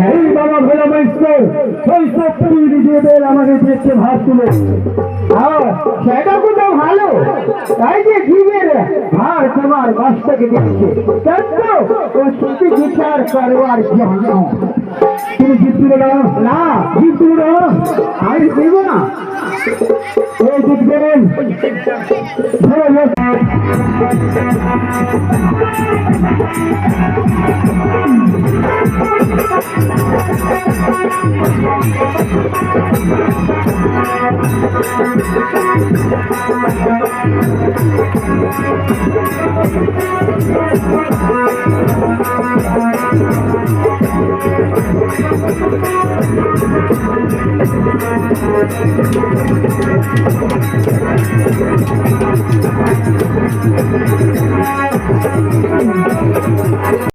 এই বাবা ভোলা মাইস্ত্র ওই সব নিজেদের আমাকে দিয়েছে ভাত তুলে। সেটা কোথাও ভালো, তাই যে জীবের ভার তোমার বাস্তকে দিচ্ছে ও সত্যি বিচার করবার জন্য। তুমি জিত তুলে দাও না, জিত তুলে দাও, আমি দেব না। এই জিত করেন